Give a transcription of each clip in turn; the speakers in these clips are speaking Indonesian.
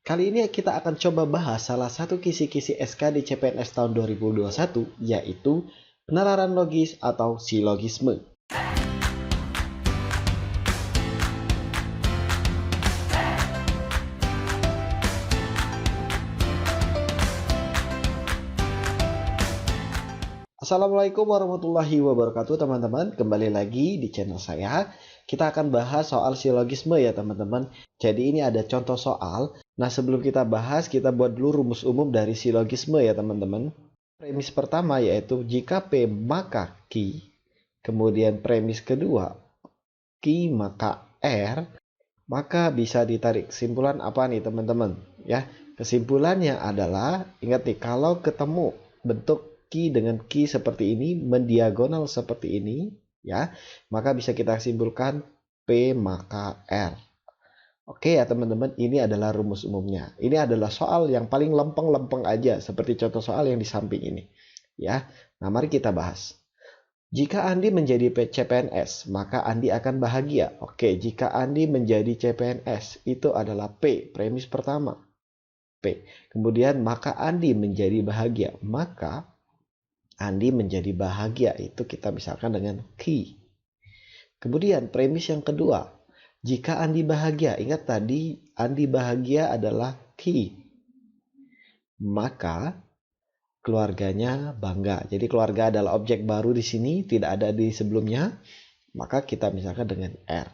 Kali ini kita akan coba bahas salah satu kisi-kisi SK di CPNS tahun 2021, yaitu penalaran logis atau silogisme. Assalamualaikum warahmatullahi wabarakatuh teman-teman. Kembali lagi di channel saya. Kita akan bahas soal silogisme ya teman-teman. Jadi ini ada contoh soal. Nah sebelum kita bahas, kita buat dulu rumus umum dari silogisme ya teman-teman. Premis pertama yaitu jika P maka Q. Kemudian premis kedua Q maka R. Maka bisa ditarik kesimpulan apa nih teman-teman? Ya, kesimpulannya adalah, ingat nih, kalau ketemu bentuk Q dengan Q seperti ini, mendiagonal seperti ini, ya, maka bisa kita simpulkan P maka R. Oke ya teman-teman, ini adalah rumus umumnya. Ini adalah soal yang paling lempeng-lempeng aja, seperti contoh soal yang di samping ini. Ya, nah mari kita bahas. Jika Andi menjadi CPNS, maka Andi akan bahagia. Oke, jika Andi menjadi CPNS, itu adalah P, premis pertama. P. Kemudian, maka Andi menjadi bahagia. Maka Andi menjadi bahagia, itu kita misalkan dengan Q. Kemudian, premis yang kedua. Jika Andi bahagia, ingat tadi Andi bahagia adalah Q. Maka keluarganya bangga. Jadi keluarga adalah objek baru di sini, tidak ada di sebelumnya. Maka kita misalkan dengan R.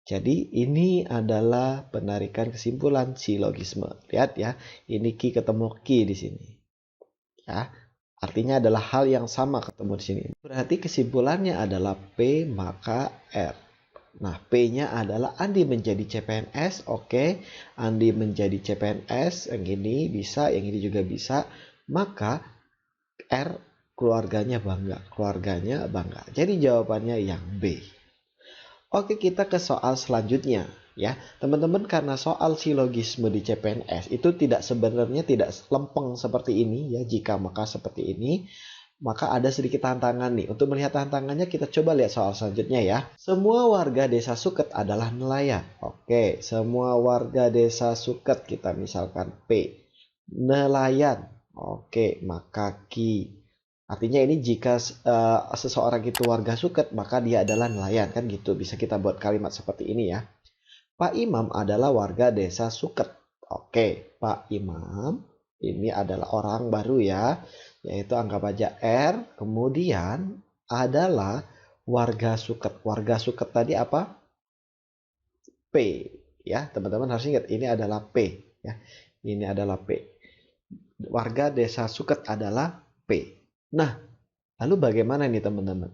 Jadi ini adalah penarikan kesimpulan silogisme. Lihat ya, ini Q ketemu Q di sini. Ya, artinya adalah hal yang sama ketemu di sini. Berarti kesimpulannya adalah P maka R. Nah, P-nya adalah Andi menjadi CPNS. Oke, Andi menjadi CPNS. Yang ini bisa, yang ini juga bisa. Maka R keluarganya bangga. Keluarganya bangga. Jadi jawabannya yang B. Oke, kita ke soal selanjutnya ya. Teman-teman, karena soal silogisme di CPNS itu sebenarnya tidak lempeng seperti ini ya, jika maka seperti ini. Maka ada sedikit tantangan nih. Untuk melihat tantangannya kita coba lihat soal selanjutnya ya. Semua warga desa Suket adalah nelayan. Oke, semua warga desa Suket kita misalkan P. Nelayan. Oke, maka Q. Artinya ini jika seseorang itu warga Suket, maka dia adalah nelayan, kan gitu. Bisa kita buat kalimat seperti ini ya. Pak Imam adalah warga desa Suket. Oke, Pak Imam ini adalah orang baru ya, yaitu anggap aja R. Kemudian adalah warga Suket. Warga Suket tadi apa? P. Ya, teman-teman harus ingat ini adalah P. Ya, ini adalah P. Warga desa Suket adalah P. Nah, lalu bagaimana nih teman-teman?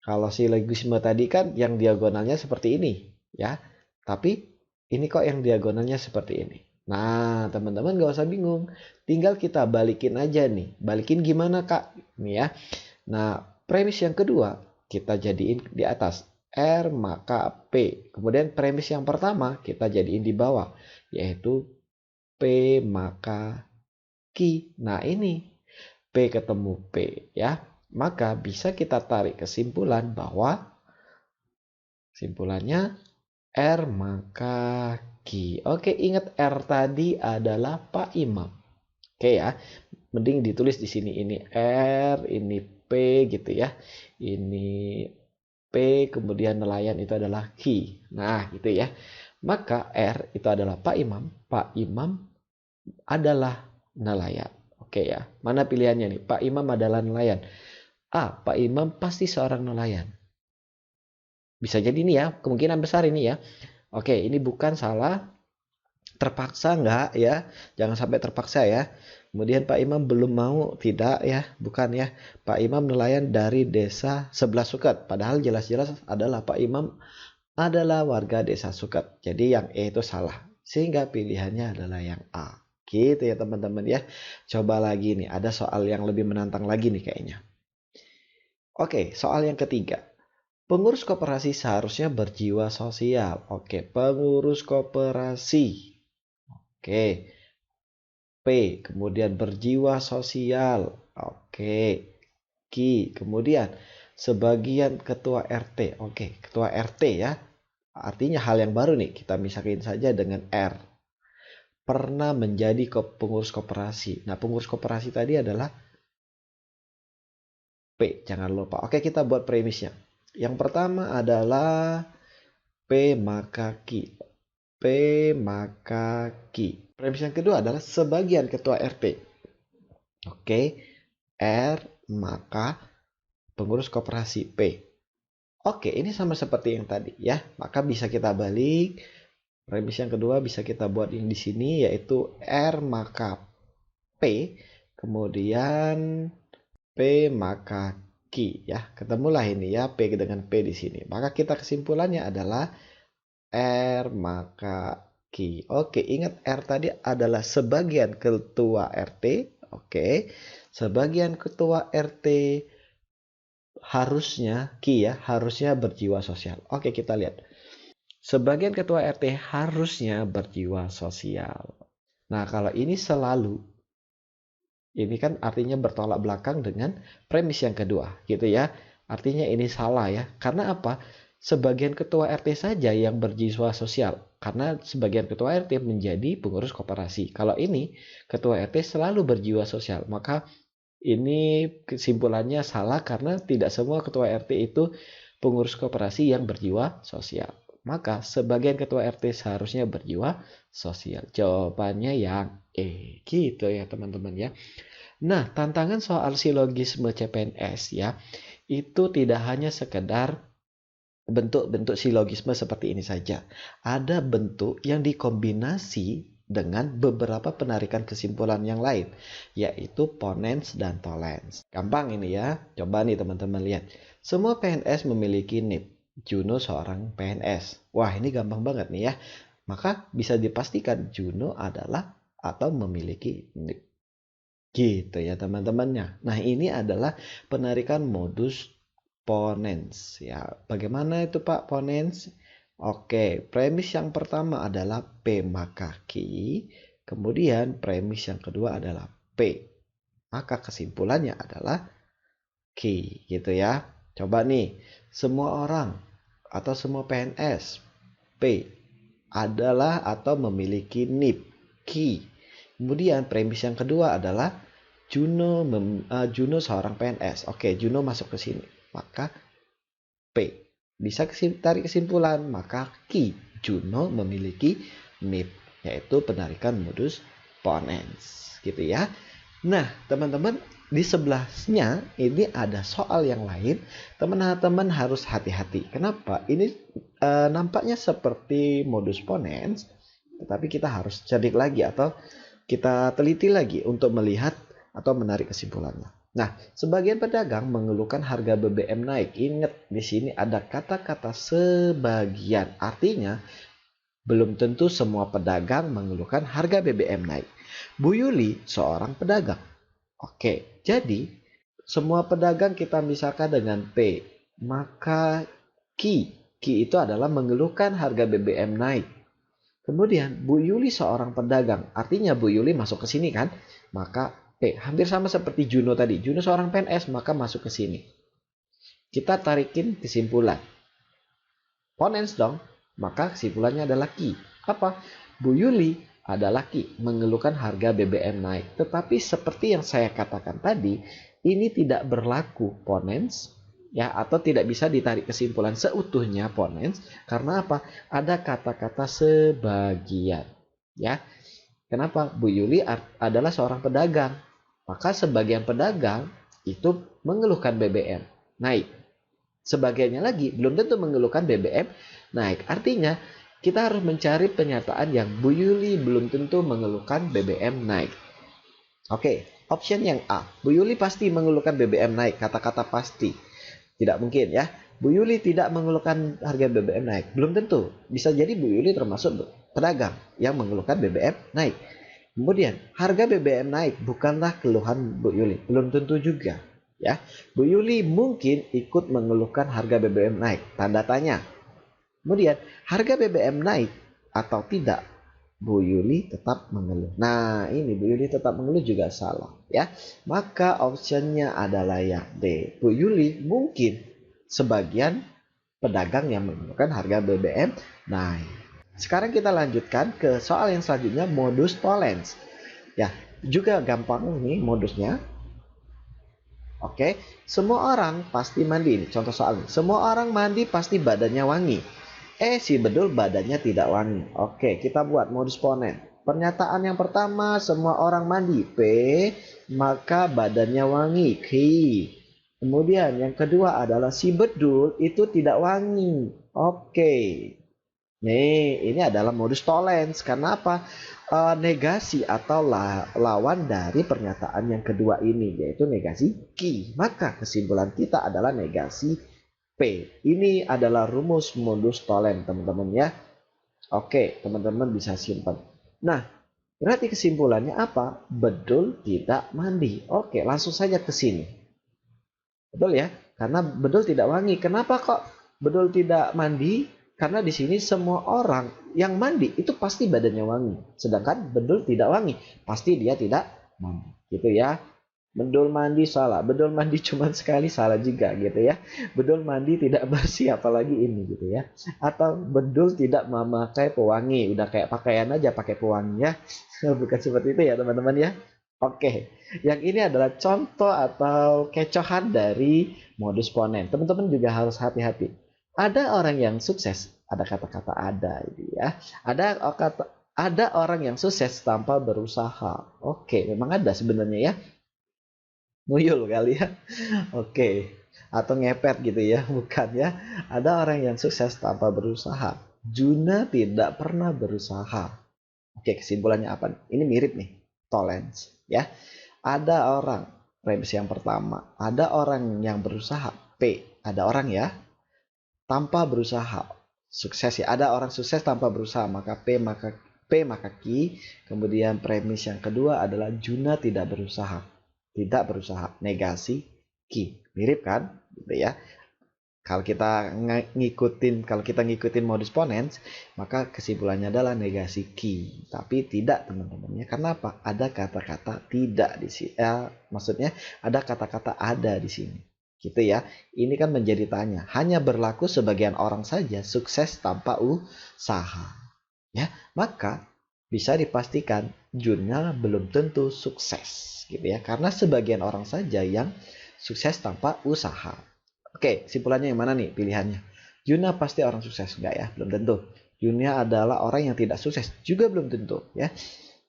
Kalau silogisme tadi kan yang diagonalnya seperti ini, ya. Tapi ini kok yang diagonalnya seperti ini. Nah, teman-teman gak usah bingung. Tinggal kita balikin aja nih. Balikin gimana, Kak? Nih ya. Nah, premis yang kedua kita jadiin di atas. R maka P. Kemudian premis yang pertama kita jadiin di bawah. Yaitu P maka Q. Nah, ini P ketemu P ya. Maka bisa kita tarik kesimpulan bahwa kesimpulannya R maka Q. Oke, ingat R tadi adalah Pak Imam. Oke ya. Mending ditulis di sini, ini R, ini P gitu ya. Ini P, kemudian nelayan itu adalah Q. Nah, gitu ya. Maka R itu adalah Pak Imam. Pak Imam adalah nelayan. Oke ya. Mana pilihannya nih? Pak Imam adalah nelayan. A. Pak Imam pasti seorang nelayan. Bisa jadi ini ya. Kemungkinan besar ini ya. Oke, ini bukan salah. Terpaksa enggak ya. Jangan sampai terpaksa ya. Kemudian Pak Imam belum mau. Tidak ya. Bukan ya. Pak Imam nelayan dari desa sebelah Suket. Padahal jelas-jelas adalah Pak Imam adalah warga desa Suket. Jadi yang E itu salah. Sehingga pilihannya adalah yang A. Gitu ya teman-teman ya. Coba lagi nih. Ada soal yang lebih menantang lagi nih kayaknya. Oke, soal yang ketiga. Pengurus koperasi seharusnya berjiwa sosial. Oke, pengurus koperasi. Oke. P, kemudian berjiwa sosial. Oke. Q, kemudian sebagian ketua RT. Oke, ketua RT ya. Artinya hal yang baru nih. Kita misalkan saja dengan R. pernah menjadi pengurus koperasi. Nah, pengurus koperasi tadi adalah P, jangan lupa. Oke, kita buat premisnya. Yang pertama adalah P maka Q. P maka Q. Premis yang kedua adalah sebagian ketua RT. Oke, R maka pengurus koperasi P. Oke, ini sama seperti yang tadi ya. Maka bisa kita balik. Premis yang kedua bisa kita buat yang di sini yaitu R maka P, kemudian P maka Q ya. Ketemulah ini ya P dengan P di sini. Maka kita kesimpulannya adalah R maka Q. Oke, ingat R tadi adalah sebagian ketua RT. Oke, sebagian ketua RT harusnya Q ya, harusnya berjiwa sosial. Oke, kita lihat. Sebagian ketua RT harusnya berjiwa sosial. Nah, kalau ini selalu, ini kan artinya bertolak belakang dengan premis yang kedua, gitu ya. Artinya ini salah ya. Karena apa? Sebagian ketua RT saja yang berjiwa sosial. Karena sebagian ketua RT menjadi pengurus koperasi. Kalau ini, ketua RT selalu berjiwa sosial. Maka ini kesimpulannya salah karena tidak semua ketua RT itu pengurus koperasi yang berjiwa sosial. Maka sebagian ketua RT seharusnya berjiwa sosial. Jawabannya yang E. Gitu ya teman-teman ya. Nah, tantangan soal silogisme CPNS ya, itu tidak hanya sekedar bentuk-bentuk silogisme seperti ini saja. Ada bentuk yang dikombinasi dengan beberapa penarikan kesimpulan yang lain, yaitu ponens dan tolens. Gampang ini ya. Coba nih teman-teman lihat. Semua PNS memiliki NIP. Juno seorang PNS. Wah, ini gampang banget nih ya. Maka bisa dipastikan Juno adalah atau memiliki NIP. Gitu ya teman-temannya. Nah, ini adalah penarikan modus ponens ya. Bagaimana itu Pak ponens? Oke, premis yang pertama adalah P maka Q. Kemudian premis yang kedua adalah P. Maka kesimpulannya adalah Q gitu ya. Coba nih, semua orang atau semua PNS P adalah atau memiliki NIP Q. Kemudian premis yang kedua adalah Juno seorang PNS. Oke, Juno masuk ke sini. Maka P. Bisa tarik kesimpulan, maka Q. Juno memiliki NIP, yaitu penarikan modus ponens. Gitu ya. Nah, teman-teman, di sebelahnya ini ada soal yang lain. Teman-teman harus hati-hati. Kenapa? Ini nampaknya seperti modus ponens, tetapi kita harus cerdik lagi atau kita teliti lagi untuk melihat atau menarik kesimpulannya. Nah, sebagian pedagang mengeluhkan harga BBM naik. Ingat, di sini ada kata-kata sebagian. Artinya, belum tentu semua pedagang mengeluhkan harga BBM naik. Bu Yuli seorang pedagang. Oke, jadi semua pedagang kita misalkan dengan P. Maka Q itu adalah mengeluhkan harga BBM naik. Kemudian Bu Yuli seorang pedagang. Artinya Bu Yuli masuk ke sini kan? Maka P. Hampir sama seperti Juno tadi. Juno seorang PNS maka masuk ke sini. Kita tarikin kesimpulan. Ponens dong. Maka kesimpulannya adalah Q. Apa? Bu Yuli adalah Q. Mengeluhkan harga BBM naik. Tetapi seperti yang saya katakan tadi. Ini tidak berlaku ponens. Ya, atau tidak bisa ditarik kesimpulan seutuhnya ponens. Karena apa? Ada kata-kata sebagian. Ya. Kenapa? Bu Yuli adalah seorang pedagang. Maka sebagian pedagang itu mengeluhkan BBM naik. Sebagiannya lagi belum tentu mengeluhkan BBM naik. Artinya kita harus mencari pernyataan yang Bu Yuli belum tentu mengeluhkan BBM naik. Oke, option yang A. Bu Yuli pasti mengeluhkan BBM naik. Kata-kata pasti. Tidak mungkin ya. Bu Yuli tidak mengeluhkan harga BBM naik. Belum tentu. Bisa jadi Bu Yuli termasuk pedagang yang mengeluhkan BBM naik. Kemudian harga BBM naik bukanlah keluhan Bu Yuli. Belum tentu juga. Ya, Bu Yuli mungkin ikut mengeluhkan harga BBM naik. Tanda tanya. Kemudian harga BBM naik atau tidak, Bu Yuli tetap mengeluh. Nah, ini Bu Yuli tetap mengeluh juga salah. Ya, maka optionnya adalah yang D. Bu Yuli mungkin sebagian pedagang yang mengeluhkan harga BBM naik. sekarang kita lanjutkan ke soal yang selanjutnya, modus tollens. Ya, juga gampang nih modusnya. Oke, semua orang pasti mandi. Contoh soal ini, semua orang mandi pasti badannya wangi. Si bedul badannya tidak wangi. Oke, kita buat modus ponen. Pernyataan yang pertama, semua orang mandi. P, maka badannya wangi. Q. Kemudian yang kedua adalah si bedul itu tidak wangi. Oke. Nih, ini adalah modus tollens. Karena apa? Negasi atau lawan dari pernyataan yang kedua ini, yaitu negasi Q. Maka kesimpulan kita adalah negasi P. Ini adalah rumus modus tollens, teman-teman ya. Oke, teman-teman bisa simpan. Nah, berarti kesimpulannya apa? Bedul tidak mandi. Oke, langsung saja ke sini. Betul ya? Karena bedul tidak wangi. Kenapa kok bedul tidak mandi? Karena di sini semua orang yang mandi itu pasti badannya wangi. Sedangkan bedul tidak wangi, pasti dia tidak mandi. Gitu ya. Bedul mandi salah. Bedul mandi cuma sekali salah juga gitu ya. Bedul mandi tidak bersih apalagi ini gitu ya. Atau bedul tidak memakai pewangi. Udah kayak pakaian aja pakai pewangi ya. Bukan seperti itu ya teman-teman ya. Oke, yang ini adalah contoh atau kecohan dari modus ponen. Teman-teman juga harus hati-hati. Ada orang yang sukses, ada kata-kata ada ini ya. Ada orang yang sukses tanpa berusaha. Oke, memang ada sebenarnya ya. Nguyul kali ya. Oke, atau ngepet gitu ya, bukan ya. Ada orang yang sukses tanpa berusaha. Juna tidak pernah berusaha. Oke, kesimpulannya apa? Ini mirip nih, tollens ya. Ada orang, premis yang pertama, ada orang yang berusaha. P, ada orang ya, tanpa berusaha. Sukses ya, ada orang sukses tanpa berusaha, maka maka Q. Kemudian premis yang kedua adalah Juna tidak berusaha. Tidak berusaha, negasi Q. Mirip kan? Gitu ya. Kalau kita ngikutin modus ponens, maka kesimpulannya adalah negasi Q. Tapi tidak teman-teman ya. Karena apa? Ada kata-kata tidak di sini. Maksudnya ada kata-kata ada di sini. Gitu ya. Ini kan menjadi tanya. Hanya berlaku sebagian orang saja sukses tanpa usaha. Ya, maka bisa dipastikan Juna belum tentu sukses, gitu ya. Karena sebagian orang saja yang sukses tanpa usaha. Oke, kesimpulannya yang mana nih pilihannya? Juna pasti orang sukses, enggak ya? Belum tentu. Juna adalah orang yang tidak sukses, juga belum tentu ya.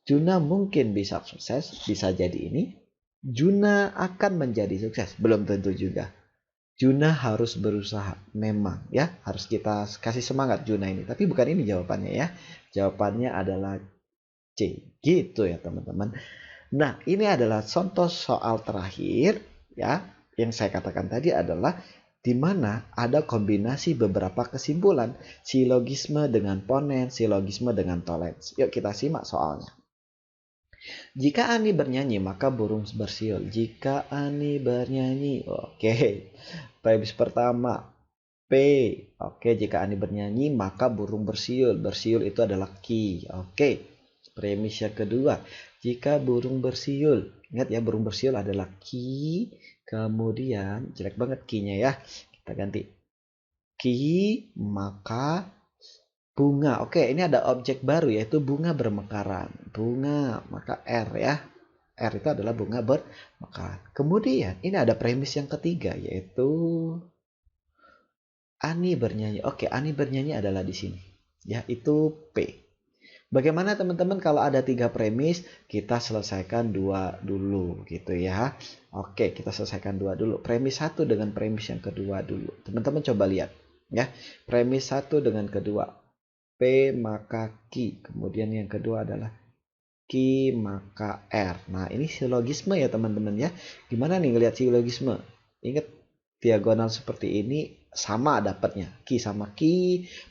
Juna mungkin bisa sukses, bisa jadi ini. Juna akan menjadi sukses, belum tentu juga. Juna harus berusaha, memang ya, harus kita kasih semangat Juna ini. Tapi bukan ini jawabannya ya. Jawabannya adalah C, gitu ya teman-teman. Nah, ini adalah contoh soal terakhir ya. Yang saya katakan tadi adalah di mana ada kombinasi beberapa kesimpulan, silogisme dengan ponen, silogisme dengan tollens. Yuk kita simak soalnya. Jika Ani bernyanyi, maka burung bersiul. Jika Ani bernyanyi, oke. Premis pertama, P. Oke, jika Ani bernyanyi, maka burung bersiul. Bersiul itu adalah Q. Oke. Premis yang kedua, jika burung bersiul. Ingat ya, burung bersiul adalah Q. Kemudian, jelek banget Q-nya ya. Kita ganti. Q, maka bunga. Oke, ini ada objek baru yaitu bunga bermekaran. Bunga, maka R ya. R itu adalah bunga bermekaran. Kemudian, ini ada premis yang ketiga yaitu Ani bernyanyi. Oke, Ani bernyanyi adalah di sini. Ya, itu P. Bagaimana teman-teman kalau ada 3 premis, kita selesaikan 2 dulu gitu ya. Oke, kita selesaikan 2 dulu. Premis 1 dengan premis yang kedua dulu. Teman-teman coba lihat ya. Premis 1 dengan kedua. P maka Q. Kemudian yang kedua adalah Q maka R. Nah, ini silogisme ya teman-teman ya. Gimana nih ngelihat silogisme? Ingat diagonal seperti ini sama dapatnya. Q sama Q,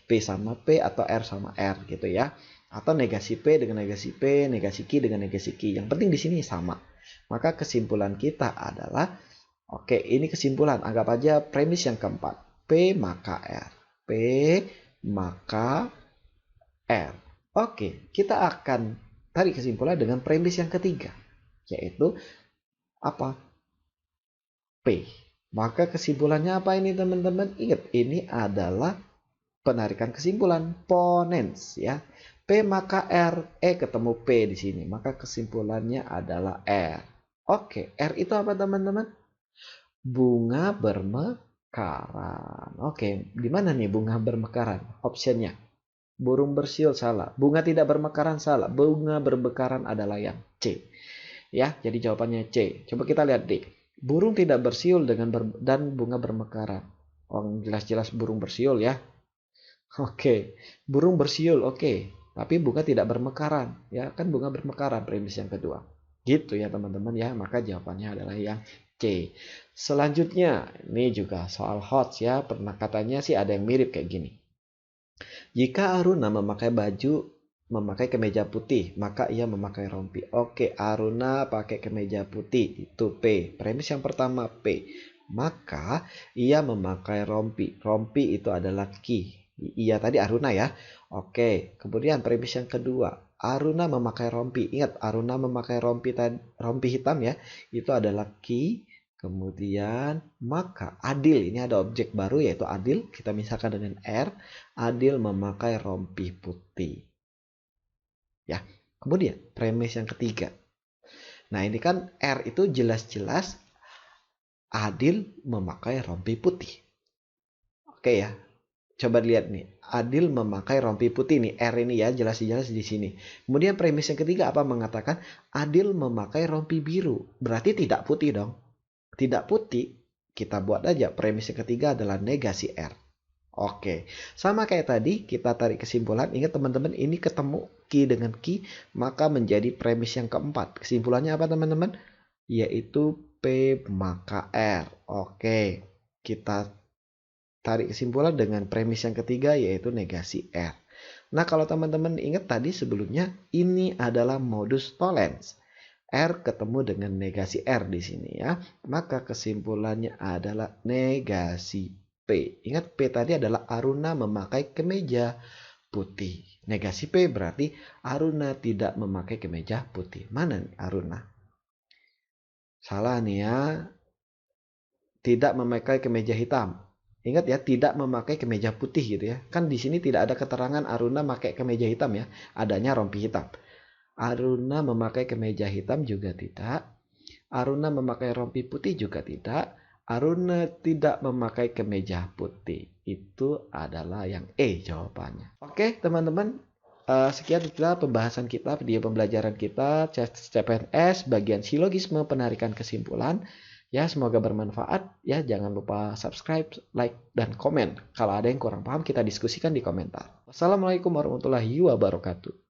P sama P, atau R sama R gitu ya. Atau negasi P dengan negasi P, negasi Q dengan negasi Q. Yang penting di sini sama. Maka kesimpulan kita adalah, oke, ini kesimpulan. Anggap aja premis yang keempat. P maka R. P maka R. Oke, kita akan tarik kesimpulan dengan premis yang ketiga. Yaitu apa? P. Maka kesimpulannya apa ini teman-teman? Ingat, ini adalah penarikan kesimpulan, ponens ya. P maka R, E ketemu P di sini, maka kesimpulannya adalah R. Oke, R itu apa teman-teman? Bunga bermekaran. Oke, di mana nih bunga bermekaran? Optionnya. Burung bersiul salah. Bunga tidak bermekaran salah. Bunga bermekaran adalah yang C. Ya, jadi jawabannya C. Coba kita lihat D. Burung tidak bersiul dan bunga bermekaran. Oh, jelas-jelas burung bersiul ya. Oke, burung bersiul oke. Tapi bunga tidak bermekaran. Ya, kan bunga bermekaran premis yang kedua. Gitu ya teman-teman ya. Maka jawabannya adalah yang C. Selanjutnya, ini juga soal HOTS ya. Pernah katanya sih ada yang mirip kayak gini. Jika Aruna memakai kemeja putih, maka ia memakai rompi. Oke, Aruna pakai kemeja putih, itu P. Premis yang pertama P. Maka ia memakai rompi. Rompi itu adalah ki. Iya tadi Aruna ya. Oke, kemudian premis yang kedua. Aruna memakai rompi. Ingat, Aruna memakai rompi hitam ya. Itu adalah ki. Kemudian maka Adil, ini ada objek baru yaitu Adil, kita misalkan dengan R. Adil memakai rompi putih. Ya. Kemudian premis yang ketiga. Nah, ini kan R itu jelas-jelas Adil memakai rompi putih. Oke ya. Coba lihat nih. Adil memakai rompi putih nih. R ini ya jelas-jelas di sini. Kemudian premis yang ketiga apa mengatakan Adil memakai rompi biru. Berarti tidak putih dong. Tidak putih, kita buat aja premis yang ketiga adalah negasi R. Oke, sama kayak tadi kita tarik kesimpulan. Ingat teman-teman, ini ketemu ki dengan ki, maka menjadi premis yang keempat. Kesimpulannya apa teman-teman? Yaitu P maka R. Oke, kita tarik kesimpulan dengan premis yang ketiga yaitu negasi R. Nah, kalau teman-teman ingat tadi sebelumnya, ini adalah modus tollens. R ketemu dengan negasi R di sini ya. Maka kesimpulannya adalah negasi P. Ingat P tadi adalah Aruna memakai kemeja putih. Negasi P berarti Aruna tidak memakai kemeja putih. Mana nih Aruna? Salah nih ya. Tidak memakai kemeja hitam. Ingat ya, tidak memakai kemeja putih gitu ya. Kan di sini tidak ada keterangan Aruna memakai kemeja hitam ya. Adanya rompi hitam. Aruna memakai kemeja hitam juga tidak. Aruna memakai rompi putih juga tidak. Aruna tidak memakai kemeja putih. Itu adalah yang E jawabannya. Oke teman-teman. Sekian itulah pembahasan kita, video pembelajaran kita CPNS bagian silogisme penarikan kesimpulan. Ya, semoga bermanfaat. Ya, jangan lupa subscribe, like, dan komen. Kalau ada yang kurang paham, kita diskusikan di komentar. Wassalamualaikum warahmatullahi wabarakatuh.